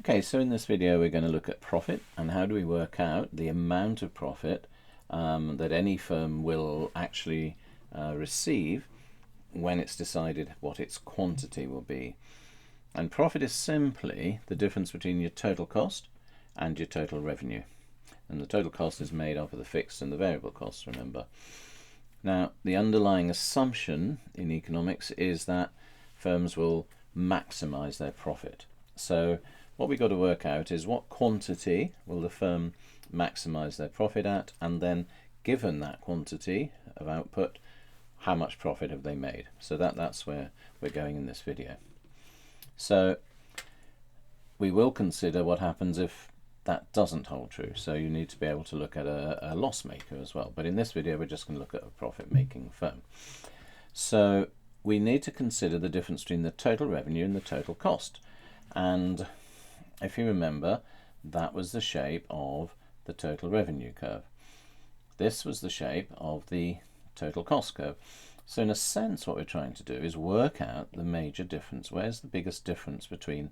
Okay, so in this video we're going to look at profit and how do we work out the amount of profit that any firm will actually receive when it's decided what its quantity will be. And profit is simply the difference between your total cost and your total revenue. And the total cost is made up of the fixed and the variable costs, remember. Now, the underlying assumption in economics is that firms will maximize their profit. So what we've got to work out is what quantity will the firm maximize their profit at, and then given that quantity of output, how much profit have they made? So that's where we're going in this video. So we will consider what happens if that doesn't hold true. So you need to be able to look at a loss maker as well. But in this video, we're just going to look at a profit making firm. So we need to consider the difference between the total revenue and the total cost. And if you remember, that was the shape of the total revenue curve. This was the shape of the total cost curve. So in a sense, what we're trying to do is work out the major difference. Where's the biggest difference between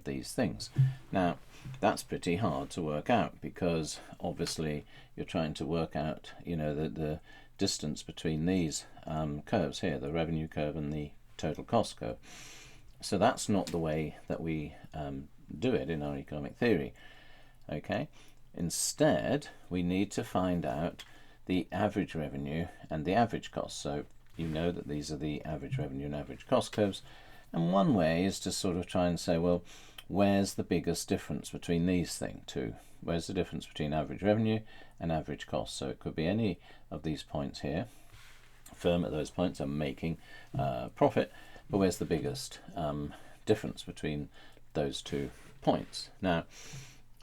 these things? Now, that's pretty hard to work out because obviously you're trying to work out, the distance between these curves here, the revenue curve and the total cost curve. So that's not the way that we do it in our economic theory. Okay. Instead, we need to find out the average revenue and the average cost. So you know that these are the average revenue and average cost curves. And one way is to sort of try and say, well, where's the biggest difference between these two? Where's the difference between average revenue and average cost? So it could be any of these points here. Firm at those points are making profit, but where's the biggest difference between those 2 points? Now,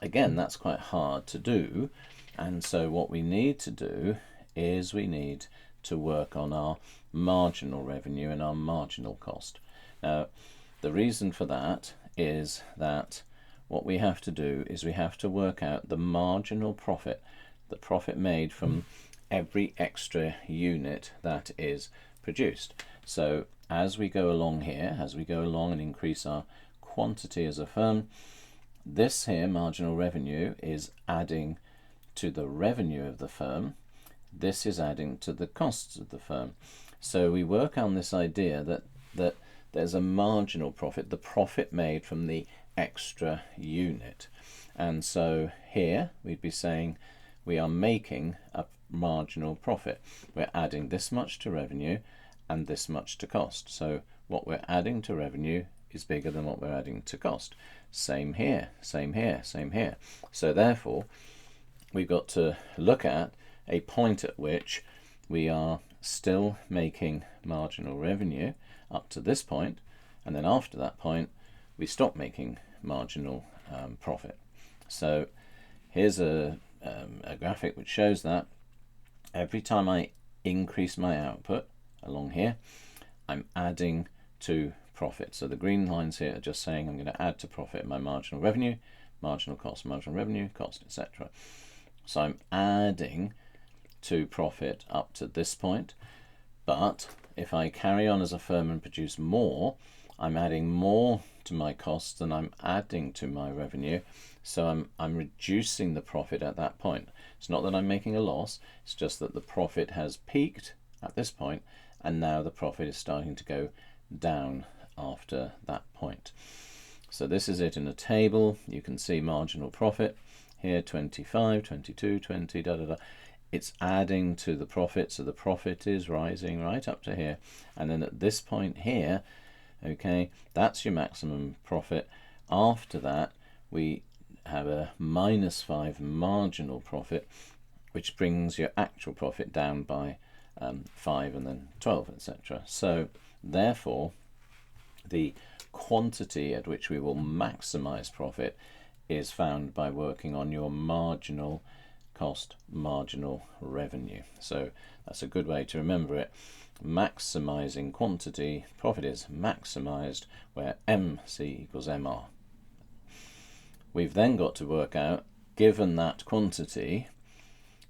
again, that's quite hard to do, and so what we need to do is we need to work on our marginal revenue and our marginal cost. Now, the reason for that is that what we have to do is we have to work out the marginal profit, the profit made from every extra unit that is produced. So as we go along here, as we go along and increase our quantity as a firm, this here marginal revenue is adding to the revenue of the firm. This is adding to the costs of the firm. So we work on this idea that there's a marginal profit, the profit made from the extra unit. And so here we'd be saying we are making a marginal profit. We're adding this much to revenue and this much to cost. So what we're adding to revenue is bigger than what we're adding to cost. Same here, same here, same here. So therefore, we've got to look at a point at which we are still making marginal revenue up to this point, and then after that point, we stop making marginal profit. So here's a graphic which shows that every time I increase my output along here, I'm adding to profit. So the green lines here are just saying I'm going to add to profit my marginal revenue, marginal cost, marginal revenue, cost, etc. So I'm adding to profit up to this point, but if I carry on as a firm and produce more, I'm adding more to my costs than I'm adding to my revenue. So I'm reducing the profit at that point. It's not that I'm making a loss, it's just that the profit has peaked at this point, and now the profit is starting to go down after that point. So this is it in a table. You can see marginal profit here, 25, 22, 20, da da da. It's adding to the profit, so the profit is rising right up to here. And then at this point here, okay, that's your maximum profit. After that, we have a -5 marginal profit, which brings your actual profit down by 5 and then 12, etc. So therefore, the quantity at which we will maximize profit is found by working on your marginal cost, marginal revenue. So that's a good way to remember it. Maximizing quantity, profit is maximized where MC equals MR. We've then got to work out, given that quantity,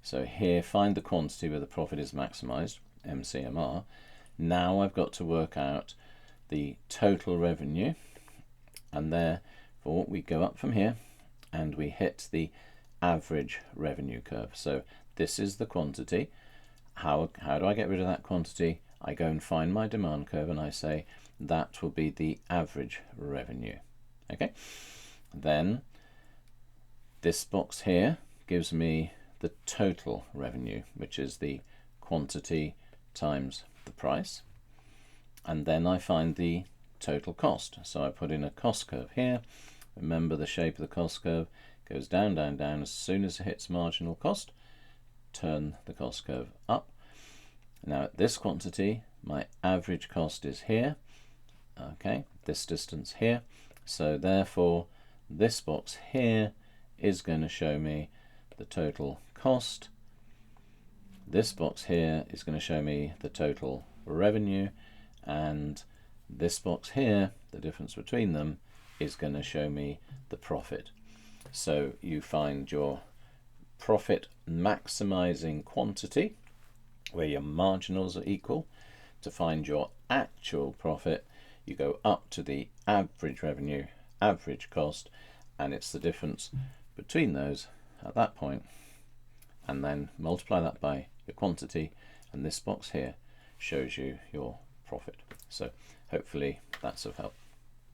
so here find the quantity where the profit is maximized, MCMR. Now I've got to work out the total revenue, and there therefore we go up from here and we hit the average revenue curve. So this is the quantity. How do I get rid of that quantity? I go and find my demand curve and I say that will be the average revenue. Okay, then this box here gives me the total revenue, which is the quantity times the price, and then I find the total cost. So I put in a cost curve here. Remember, the shape of the cost curve goes down, down, down. As soon as it hits marginal cost, turn the cost curve up. Now at this quantity, my average cost is here, okay, this distance here, so therefore this box here is going to show me the total cost. This box here is going to show me the total revenue, and this box here, the difference between them, is going to show me the profit. So you find your profit maximizing quantity where your marginals are equal. To find your actual profit, you go up to the average revenue, average cost, and it's the difference between those at that point, and then multiply that by your quantity, and this box here shows you your profit. So hopefully that's of help.